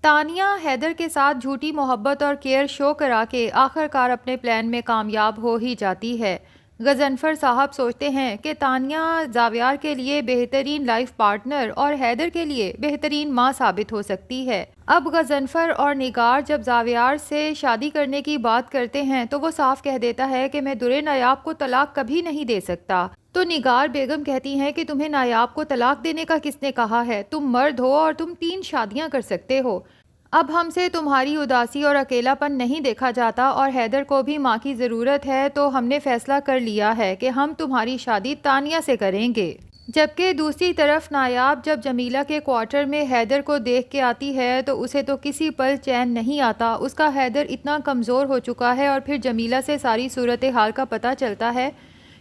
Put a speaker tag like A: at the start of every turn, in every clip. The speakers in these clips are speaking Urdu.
A: تانیہ حیدر کے ساتھ جھوٹی محبت اور کیئر شو کرا کے آخرکار اپنے پلان میں کامیاب ہو ہی جاتی ہے۔ غضنفر صاحب سوچتے ہیں کہ تانیہ زاویار کے لیے بہترین لائف پارٹنر اور حیدر کے لیے بہترین ماں ثابت ہو سکتی ہے۔ اب غضنفر اور نگار جب زاویار سے شادی کرنے کی بات کرتے ہیں تو وہ صاف کہہ دیتا ہے کہ میں درِ نایاب کو طلاق کبھی نہیں دے سکتا۔ تو نگار بیگم کہتی ہیں کہ تمہیں نایاب کو طلاق دینے کا کس نے کہا ہے؟ تم مرد ہو اور تم 3 شادیاں کر سکتے ہو۔ اب ہم سے تمہاری اداسی اور اکیلا پن نہیں دیکھا جاتا اور حیدر کو بھی ماں کی ضرورت ہے، تو ہم نے فیصلہ کر لیا ہے کہ ہم تمہاری شادی تانیہ سے کریں گے۔ جبکہ دوسری طرف نایاب جب جمیلہ کے کوارٹر میں حیدر کو دیکھ کے آتی ہے تو اسے تو کسی پل چین نہیں آتا۔ اس کا حیدر اتنا کمزور ہو چکا ہے اور پھر جمیلہ سے ساری صورتحال کا پتہ چلتا ہے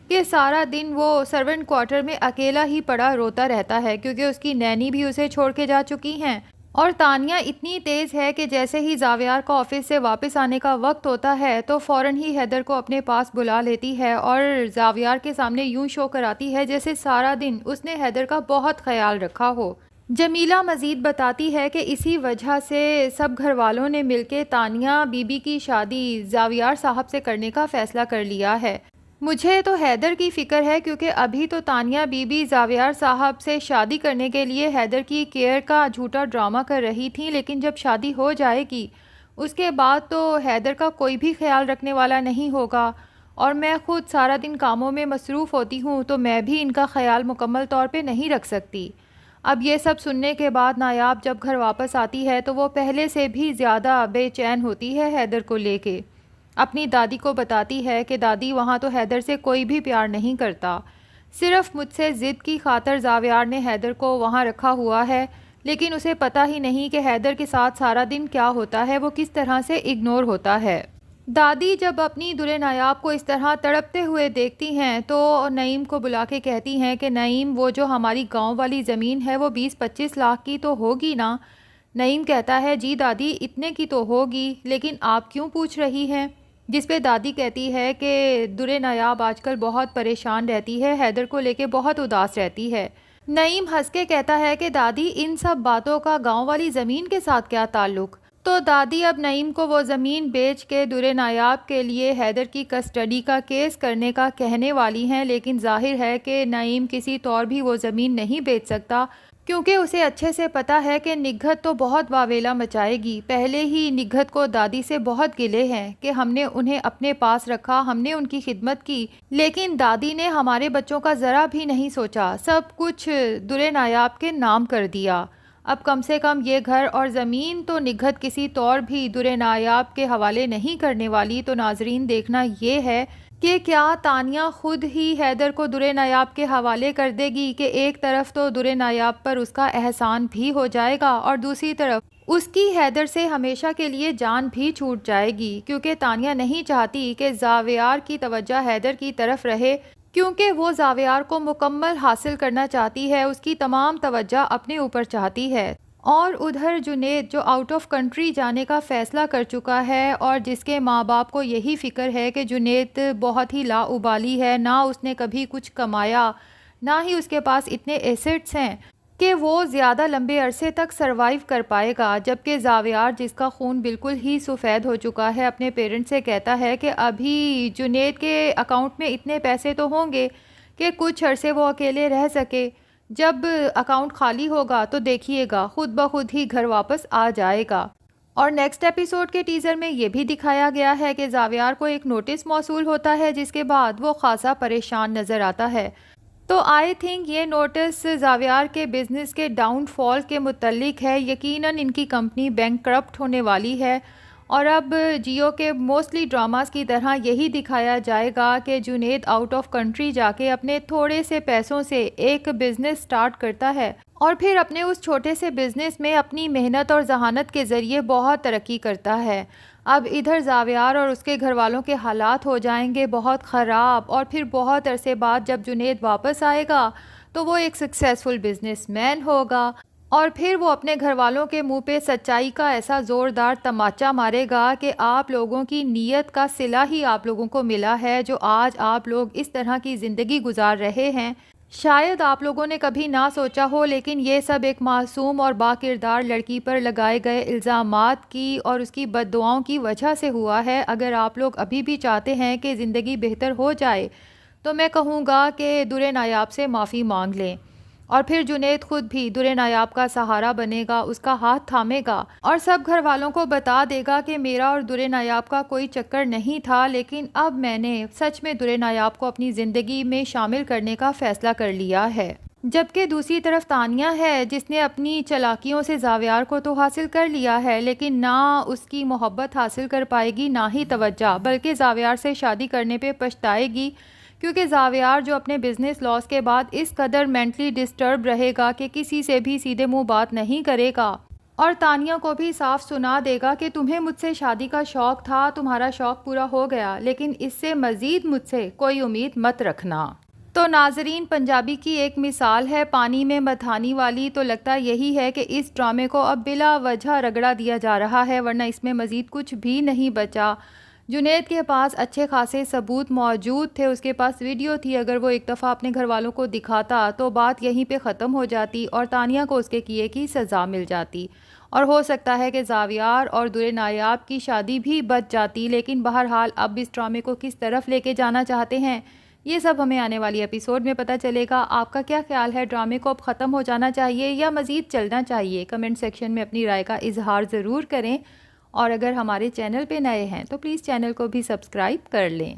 A: کہ سارا دن وہ سرونٹ کوارٹر میں اکیلا ہی پڑا روتا رہتا ہے کیونکہ اس کی نینی بھی اسے چھوڑ کے جا چکی ہیں۔ اور تانیہ اتنی تیز ہے کہ جیسے ہی زاویار کا آفس سے واپس آنے کا وقت ہوتا ہے تو فوراً ہی حیدر کو اپنے پاس بلا لیتی ہے اور زاویار کے سامنے یوں شو کراتی ہے جیسے سارا دن اس نے حیدر کا بہت خیال رکھا ہو۔ جمیلہ مزید بتاتی ہے کہ اسی وجہ سے سب گھر والوں نے مل کے تانیہ بی بی کی شادی زاویار صاحب سے کرنے کا فیصلہ کر لیا ہے۔ مجھے تو حیدر کی فکر ہے کیونکہ ابھی تو تانیہ بی بی زاویار صاحب سے شادی کرنے کے لیے حیدر کی کیئر کا جھوٹا ڈرامہ کر رہی تھیں، لیکن جب شادی ہو جائے گی اس کے بعد تو حیدر کا کوئی بھی خیال رکھنے والا نہیں ہوگا اور میں خود سارا دن کاموں میں مصروف ہوتی ہوں تو میں بھی ان کا خیال مکمل طور پہ نہیں رکھ سکتی۔ اب یہ سب سننے کے بعد نایاب جب گھر واپس آتی ہے تو وہ پہلے سے بھی زیادہ بے چین ہوتی ہے حیدر کو لے کے۔ اپنی دادی کو بتاتی ہے کہ دادی وہاں تو حیدر سے کوئی بھی پیار نہیں کرتا، صرف مجھ سے ضد کی خاطر زاویار نے حیدر کو وہاں رکھا ہوا ہے، لیکن اسے پتہ ہی نہیں کہ حیدر کے ساتھ سارا دن کیا ہوتا ہے، وہ کس طرح سے اگنور ہوتا ہے۔ دادی جب اپنی درِ نایاب کو اس طرح تڑپتے ہوئے دیکھتی ہیں تو نعیم کو بلا کے کہتی ہیں کہ نعیم وہ جو ہماری گاؤں والی زمین ہے وہ 20-25 لاکھ کی تو ہوگی نا؟ نعیم کہتا ہے جی دادی اتنے کی تو ہوگی، لیکن آپ کیوں پوچھ رہی ہیں؟ جس پہ دادی کہتی ہے کہ درِ نایاب آج کل بہت پریشان رہتی ہے، حیدر کو لے کے بہت اداس رہتی ہے۔ نعیم ہنس کے کہتا ہے کہ دادی ان سب باتوں کا گاؤں والی زمین کے ساتھ کیا تعلق؟ تو دادی اب نعیم کو وہ زمین بیچ کے درِ نایاب کے لیے حیدر کی کسٹڈی کا کیس کرنے کا کہنے والی ہیں، لیکن ظاہر ہے کہ نعیم کسی طور بھی وہ زمین نہیں بیچ سکتا کیونکہ اسے اچھے سے پتہ ہے کہ نگہت تو بہت واویلا مچائے گی۔ پہلے ہی نگہت کو دادی سے بہت گلے ہیں کہ ہم نے انہیں اپنے پاس رکھا، ہم نے ان کی خدمت کی، لیکن دادی نے ہمارے بچوں کا ذرا بھی نہیں سوچا، سب کچھ درِ نایاب کے نام کر دیا۔ اب کم سے کم یہ گھر اور زمین تو نگہت کسی طور بھی درِ نایاب کے حوالے نہیں کرنے والی۔ تو ناظرین دیکھنا یہ ہے کہ کیا تانیہ خود ہی حیدر کو درِ نایاب کے حوالے کر دے گی کہ ایک طرف تو درِ نایاب پر اس کا احسان بھی ہو جائے گا اور دوسری طرف اس کی حیدر سے ہمیشہ کے لیے جان بھی چھوٹ جائے گی، کیونکہ تانیہ نہیں چاہتی کہ زاویار کی توجہ حیدر کی طرف رہے، کیونکہ وہ زاویار کو مکمل حاصل کرنا چاہتی ہے، اس کی تمام توجہ اپنے اوپر چاہتی ہے۔ اور ادھر جنید جو آؤٹ آف کنٹری جانے کا فیصلہ کر چکا ہے اور جس کے ماں باپ کو یہی فکر ہے کہ جنید بہت ہی لاابالی ہے، نہ اس نے کبھی کچھ کمایا نہ ہی اس کے پاس اتنے ایسٹس ہیں کہ وہ زیادہ لمبے عرصے تک سروائیو کر پائے گا، جبکہ زاویار جس کا خون بالکل ہی سفید ہو چکا ہے اپنے پیرنٹ سے کہتا ہے کہ ابھی جنید کے اکاؤنٹ میں اتنے پیسے تو ہوں گے کہ کچھ عرصے وہ اکیلے رہ سکے، جب اکاؤنٹ خالی ہوگا تو دیکھیے گا خود بخود ہی گھر واپس آ جائے گا۔ اور نیکسٹ ایپیسوڈ کے ٹیزر میں یہ بھی دکھایا گیا ہے کہ زاویار کو ایک نوٹس موصول ہوتا ہے جس کے بعد وہ خاصا پریشان نظر آتا ہے۔ تو آئی تھنک یہ نوٹس زاویار کے بزنس کے ڈاؤن فال کے متعلق ہے، یقیناً ان کی کمپنی بینک کرپٹ ہونے والی ہے اور اب جیو کے موسٹلی ڈراماز کی طرح یہی دکھایا جائے گا کہ جنید آؤٹ آف کنٹری جا کے اپنے تھوڑے سے پیسوں سے ایک بزنس سٹارٹ کرتا ہے اور پھر اپنے اس چھوٹے سے بزنس میں اپنی محنت اور ذہانت کے ذریعے بہت ترقی کرتا ہے۔ اب ادھر زاویار اور اس کے گھر والوں کے حالات ہو جائیں گے بہت خراب اور پھر بہت عرصے بعد جب جنید واپس آئے گا تو وہ ایک سکسیسفل بزنس مین ہوگا اور پھر وہ اپنے گھر والوں کے منہ پہ سچائی کا ایسا زوردار تماچا مارے گا کہ آپ لوگوں کی نیت کا صلہ ہی آپ لوگوں کو ملا ہے، جو آج آپ لوگ اس طرح کی زندگی گزار رہے ہیں، شاید آپ لوگوں نے کبھی نہ سوچا ہو، لیکن یہ سب ایک معصوم اور باکردار لڑکی پر لگائے گئے الزامات کی اور اس کی بد دعاؤں کی وجہ سے ہوا ہے۔ اگر آپ لوگ ابھی بھی چاہتے ہیں کہ زندگی بہتر ہو جائے تو میں کہوں گا کہ در نایاب سے معافی مانگ لیں، اور پھر جنید خود بھی در نایاب کا سہارا بنے گا، اس کا ہاتھ تھامے گا اور سب گھر والوں کو بتا دے گا کہ میرا اور در نایاب کا کوئی چکر نہیں تھا، لیکن اب میں نے سچ میں در نایاب کو اپنی زندگی میں شامل کرنے کا فیصلہ کر لیا ہے۔ جبکہ دوسری طرف تانیہ ہے جس نے اپنی چالاکیوں سے زاویار کو تو حاصل کر لیا ہے، لیکن نہ اس کی محبت حاصل کر پائے گی نہ ہی توجہ، بلکہ زاویار سے شادی کرنے پہ پچھتائے گی، کیونکہ زاویار جو اپنے بزنس لاس کے بعد اس قدر مینٹلی ڈسٹرب رہے گا کہ کسی سے بھی سیدھے منہ بات نہیں کرے گا، اور تانیہ کو بھی صاف سنا دے گا کہ تمہیں مجھ سے شادی کا شوق تھا، تمہارا شوق پورا ہو گیا، لیکن اس سے مزید مجھ سے کوئی امید مت رکھنا۔ تو ناظرین، پنجابی کی ایک مثال ہے پانی میں متھانی والی، تو لگتا یہی ہے کہ اس ڈرامے کو اب بلا وجہ رگڑا دیا جا رہا ہے، ورنہ اس میں مزید کچھ بھی نہیں بچا۔ جنید کے پاس اچھے خاصے ثبوت موجود تھے، اس کے پاس ویڈیو تھی، اگر وہ ایک دفعہ اپنے گھر والوں کو دکھاتا تو بات یہیں پہ ختم ہو جاتی اور تانیہ کو اس کے کیے کی سزا مل جاتی، اور ہو سکتا ہے کہ زاویار اور در نایاب کی شادی بھی بچ جاتی۔ لیکن بہرحال اب اس ڈرامے کو کس طرف لے کے جانا چاہتے ہیں یہ سب ہمیں آنے والی ایپیسوڈ میں پتہ چلے گا۔ آپ کا کیا خیال ہے، ڈرامے کو اب ختم ہو جانا چاہیے یا مزید چلنا چاہیے؟ کمنٹ سیکشن میں اپنی رائے کا اظہار ضرور کریں، اور اگر ہمارے چینل پہ نئے ہیں تو پلیز چینل کو بھی سبسکرائب کر لیں۔